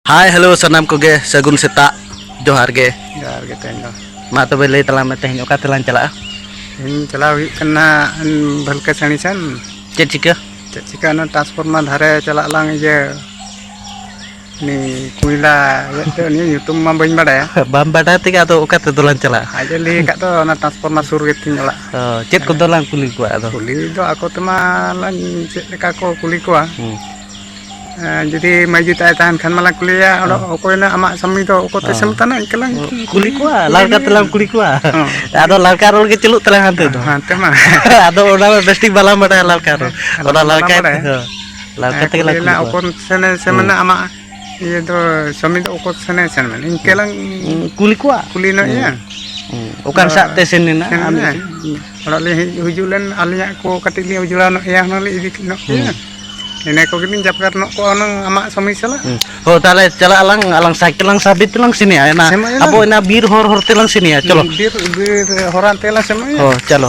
Hai, halo, sanam koge, sagun seta, johar ge. Jar gitu ya. Ma to bele telah meteh nyoka telan cala. Ini celah kena balka sanisan. Cek cika. Jika na transformer dhare celak lang aja. Ni kuila ya ni YouTube mah bain bada ya. Bam bada tiga atau ukat telan cala. Aja li kat to na transformer sur gitu nyala. Oh, cek ko telan kuli ko ato. Kuli do aku tema lan cek leka ko kuli ko. Jadi maju tahan kan malah kuliah orang okoi na amak sami do okoi tesem tanah ikelang kuli ko larka telan kuli ko. Ado larka rol ke celuk telan hantu do. Hantu mah. Ado ona besti balam bada larka rol. Ona larka. Larka telan kuli ko. Okon sana semana amak iya do sami do okoi sana sana ikelang kuli ko. kuli na ya. Ukan sak tesen na. Orang li hujulan alinya ko katili hujulan ya no li dik no. Ini kau gini japkar no ko anang amak sami salah. Oh tale cala alang sakit lang sabit lang sini ya. Na apo na bir hor telang sini ya. Colo. Bir horan telang sama ya. Oh calo.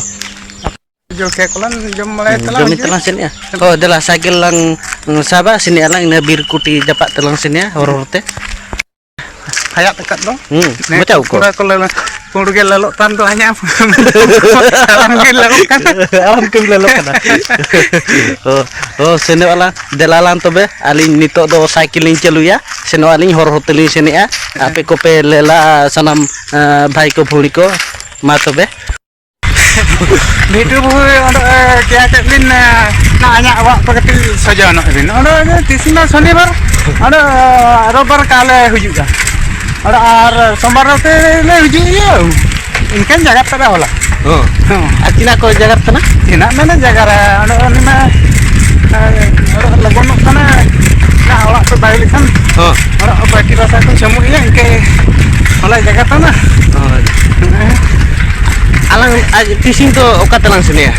Jo ke kolan jom mulai telang. Jom telang sini ya. Oh adalah sakit lang saba sini alang ina bir kuti japak telang sini ya hor te. Hayak tekat dong. Macam ko. Kalau kurge lalu tan do hanya. Alam ke lalu kan. Alam ke lalu kan. Oh sini ala delalan to be alin nito do cycling celu ya. Sini alin hor hotelin sini ya. Ape ko pe lela sanam bhai ko phuli ko ma to be. Video kaya katlin na hanya awak pagati saja no rin. Ada tisna shonibar. Ada robar kale hujuk dah. Ada sombar te le hujuk ya. Inkan jagat tada hola. Atina ko jagat tana? Tina mana jagara. Ada ni mah lagon kana na awak tu baik kan. Ada apa kira saya tu semua ya ke hola jagat tana. Alang fishing to oka telang sini ya.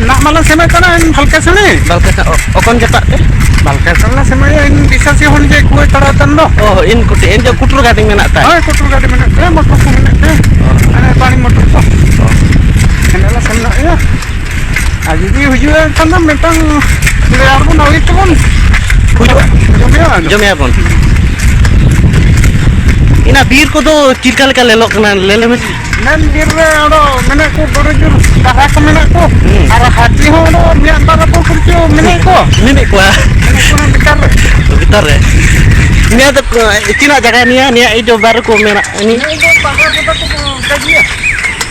Nak malah sama kana halka sini. Balka okon jatak te. Balka sana sama yang bisa sih hon je kue taratan do. Oh in kuti en jo kutur gading menak ta. Oh kutur gadi menak te motor ko menak te. Ana pani motor ko. Kenala sana ya. Aji di hujuan kana mentang lear pun awi tu pun. Jom ya pun. Ina bir ko do cirkal ka lelok kana lele mes. Nan bir ado menak ko berujur darah ko menak ko. Arah hati ho do mi antara ko kerja menak ko. Menak ko. Bekar. Betul ya. Ini ada Cina jaga nia itu baru ko menak ini. Ini pagla putak ko gaji ya.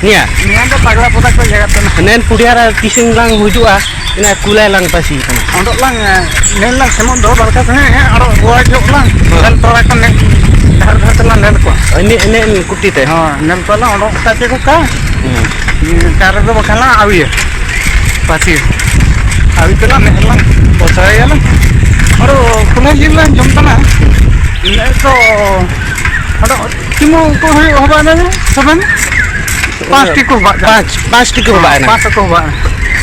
Nia. Ini ada pagla putak ko jaga tanah. Nen pudiara tising lang hujua. Ina kulai lang pasi. Untuk lang nen lang semua do barka sana ya aro gua jok lang. Dan terakan nen harga telan nen ko. Ini kuti teh. Ha nen pala aro tapi ko ka. Karena do bakala awi ya. Pasi. Awi telan nen lang. Bosaya lang. Aro kuna jilan jom tanah. Ini to aro cuma ko hoba na saban. Plastik ko ba. Plastik ko ba na. Plastik ko ba.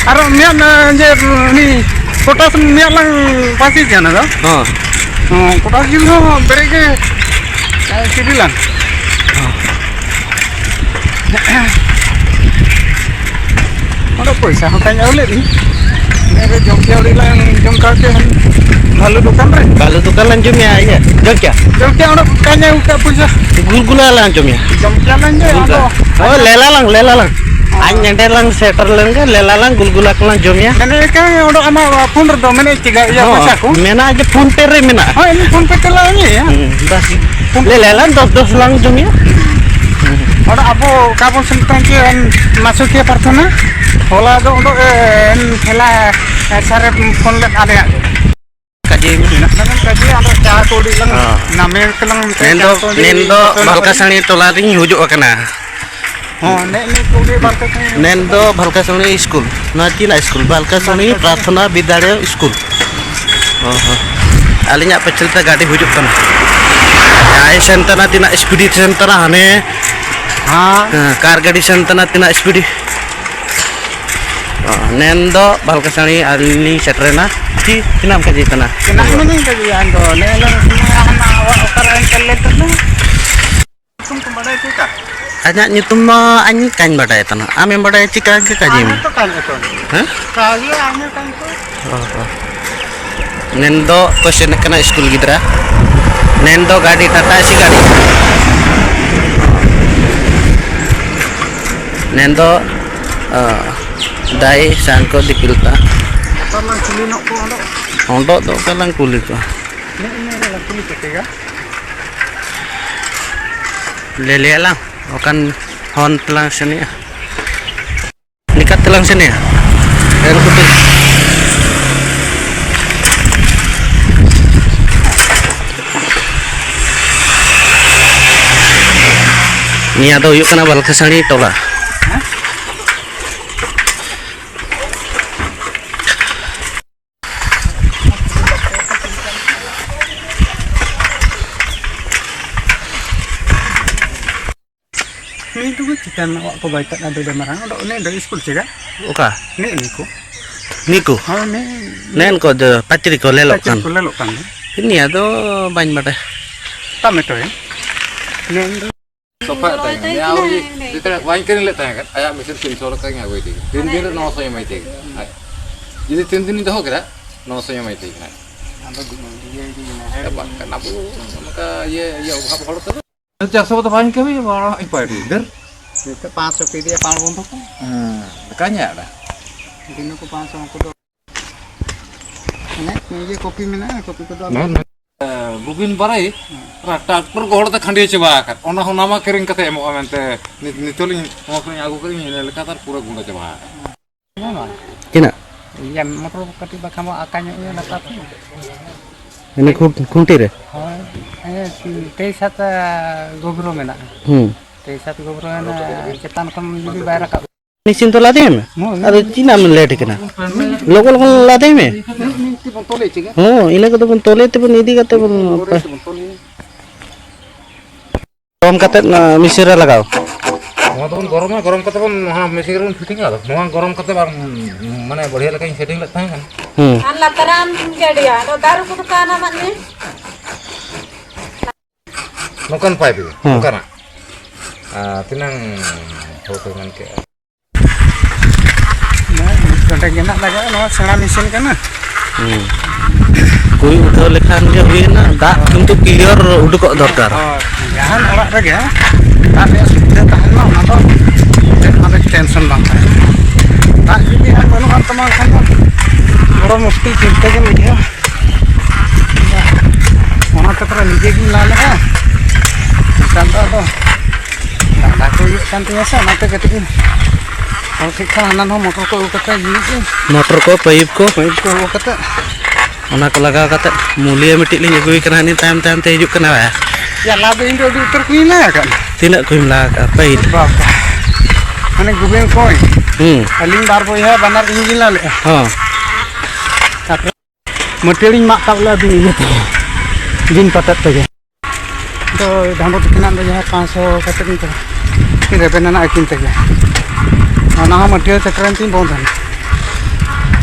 Aro mian je ni potas mian lang pasti jana do. Potas jilo berege sibilan. Aro paisa hotanya oleh ni. Mere jom kya lang jom ka ke balu dukan lan jom ya iya. Jom kya? Jom kya aro kanya uka puja. Gula lan jom ya. Jom kya lang je aro. Oh lela lang. Anyande lang setter lang kan lela lang gulgulak lang jom ya. Kene kan aro ama phone do mene tiga ya paisa ko. Mena aja phone pe re mena. Oh ini phone pe kala ni ya. Bas. Lela lang dos lang jom ya. Ora apo kapon sentang ke masuk ke partona. Hola do khela sare phone let ada. Kaji Nak kaji ada cha to di lang name kelang nendo balkasani tolaring hujuk kana. nek ko di balkasani Nendo balkasani school. Natina school balkasani प्रार्थना विद्यालय school. Alinya apa cerita gadi hujuk kana. Ya sentana tina SPD sentana hane. Car gadi sentana tina SPD. Nendo balkasani alini setrena ci kinam kaji tanah. Kenang ini kaji ando nelang hana awak okaran kaletan na. Tum kembali tu ka. Hanya nyitum anyi kan badai tanah. Ame badai cika ke kaji. Ano to kan ito? Hah? Kali ano kan to? Nendo question kena school gidra. Nendo gadi tata si gadi. Nendo dai sangko dipilta. Taman kulino ko ano. Ondo to kalang kulit ko. Ini lang kulit ketiga. Lele lang. Okan hon telang sini ya. Nikat telang sini ya. Air putih. Ni ada yuk kena bal kesani tola. Ini tu kita nak ko baita na do marang do ne do school cega. Oka. Ni ko. Niku. Ha ne Nen ko de patri ko lelok kan. ko lelok kan. Ini ada bain bade. Tomato ya. Ne Sofa tanya, ya awalnya kita wine kan lihat tanya kan, ayah mesin sini soal kan nggak gue itu, tin dia 900 yang mai teg, jadi tin ini dah kira 900 yang mai teg, apa kenapa, maka ya apa kalau tu, jangan sebut wine kami malah impar itu, der, kita 500 dia 500 ko. dekanya ada, Dino ko 500 ko do. Ne ye kopi mena kopi ko do. bubin barai, tractor ko orang tu khandi coba kan, orang nama kering kata emo amente, nitolin, orang kering aku kering ini lekatar pura guna coba. Kina. Iya motor katiba kamu akannya ini letak. Ini kunti re. Si T1 gobro mena. T1 gobro mena cetan kam jadi bayar ka. Ini sinto lade me. Ada Cina men late kena. Lokal lade me. Ini bontole cega. Oh, ini kata pun tole tu pun ini kata pun apa? Gom kata na misira lagao. Mau tu gorom kata pun mesin pun fitting ada. Mau gorom kata bang mana boleh lagi setting letak kan. An lataran dia, do daru ko kana manne. Bukan pipe itu, bukan nak. Tinang foto kan ke. Nah, genak laga no sena mesin kana. Kui udah lekan ke huina, dak untuk clear udah kok dorkar. Jangan olak lagi ya. Tapi sudah tahan mau atau ada tension bang. Tak jadi aku nak teman kan. Orang mesti cinta kan dia. Mana terus ni jadi lala kan. Contoh tu. Tak aku kan biasa nanti ketik. Kalau kita anak motor ko kata gini. Motor ko pipe ko kata. ona ko laga kata mulia mitik ling gui kena ni time te hijuk kena ya. Ya labe indo di utar kuina kan. Tidak kui melag apa itu? Bapa. Ane guben koi. Aling bar boy hai banar ini lale. Oh. Tapi material mak tabla di ini. Jin patat saja. To dhambo kinan do ya 500 kata ni to. Ni repen na akin saja. Ana material cakran tin bon dan.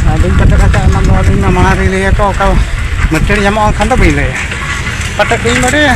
Adin kata nam lo adin na mahari le ko ka material jama kan to bile. Patat bin bare